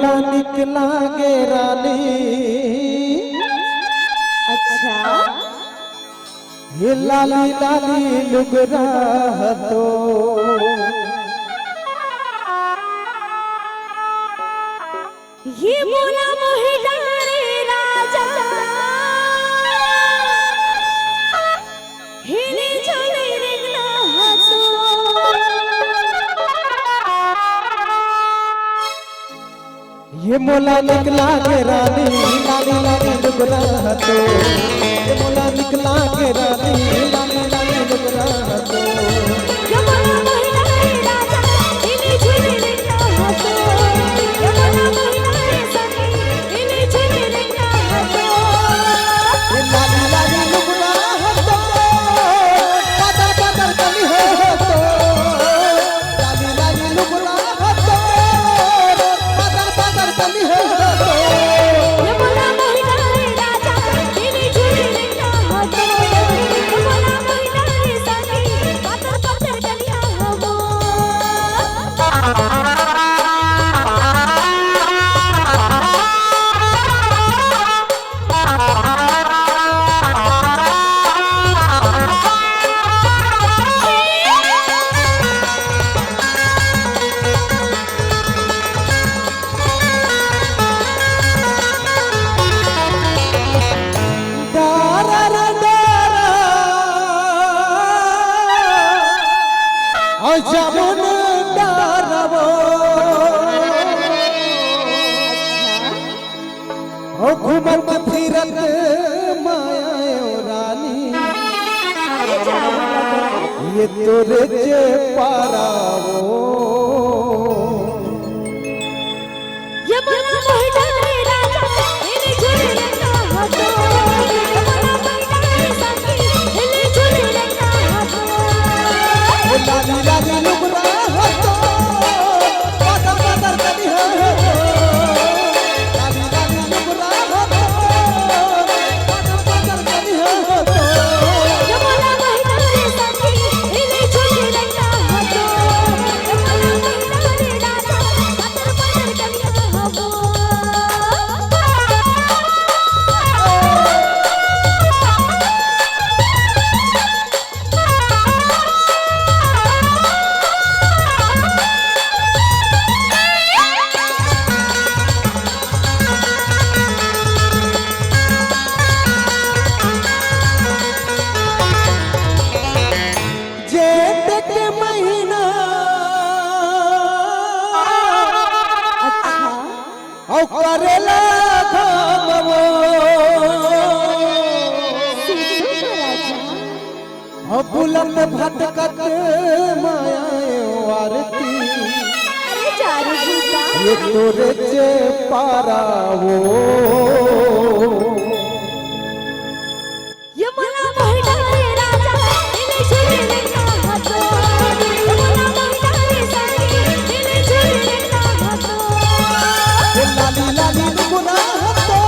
मोला निकला गे रानी। अच्छा ये लाली लाली लुगरा तो ये मोला मोहिदारे राजा हेने चले रेगना हतो ये मोला निकला गे रानी लाली लाली लुगरा तो ये मोला निकला गे रानी लाली लाली लुगरा तो ये मोला मोहिदारे राजा हेने चले रेगना हतो ये मोला मोहिदारे सखी हेने चले रेगना हतो ये लाली लाली लुगरा तो पातर पातर कली हो तो लाली लाली लुगरा तो पातर पातर कली हो तो ये मोला मोहिदारे राजा हेने चले रेगना हतो ये मोला मोहिदारे सखी पातर पातर कलिया हबो डारा रे डारा ओ जमुन डारवो ओ घूमत फिरत माया ओ रानी ये तोरे जे पारावो ये मोला मोहिदारे राजा हेने चले रेगना हतो ये मोला मोहिदारे सखी हेने चले रेगना हतो ओ लाली लाली लुगरा तो पातर पातर कली हो लाली लाली लुगरा तो पातर पातर कली हो ये मोला मोहिदारे सखी हेने चले रेगना हतो ये मोला मोहिदारे राजा पातर पातर कलिया हबो जेठ के महीना अच्छा औ करेला घामवो सीधू का राजा औ बुलंद भटकत माया आरती अरे चारू जूता ये तोरे जे पारावो ये मोला मोहिदारे राजा हेने चले रेगना हतो ये मोला मोहिदारे सखी हेने चले रेगना हतो ये लाली लाली लुगरा तो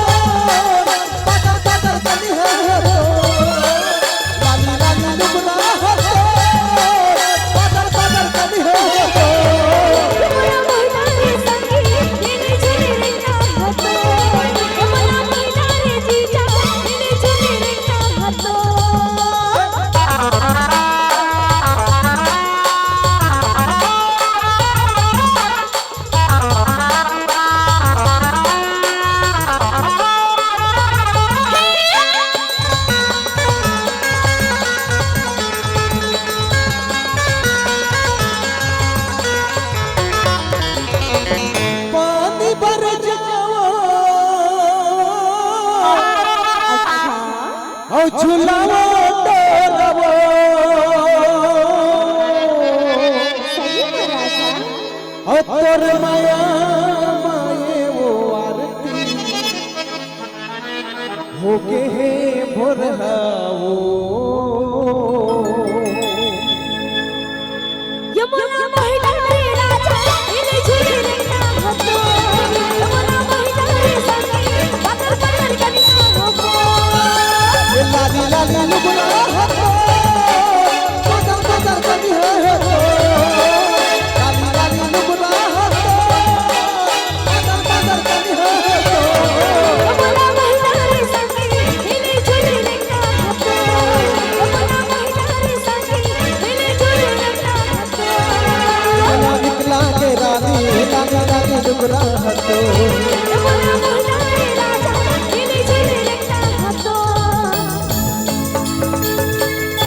पातर पातर कली हो लाली लाली लुगरा तो पातर पातर कली हो ये मोला मोहिदारे सखी हेने चले रेगना हतो ये मोला मोहिदारे जीजा हेने चले रेगना हतो पानी भर जाओ अच्छा औ झुलाओ डोरवो सही में राजा औ तोर माया माये वो आरती होके हे भोरहावो ये मोला मोहिदारे राजा हेने चले रेगना हतो ये मोला मोहिदारे सखी पातर पातर कलिया हबो ये लाली लाली लुगरा तो पातर पातर कली हो लाली लाली लुगरा तो पातर पातर ડુગરા હતો યમુના મોઢાની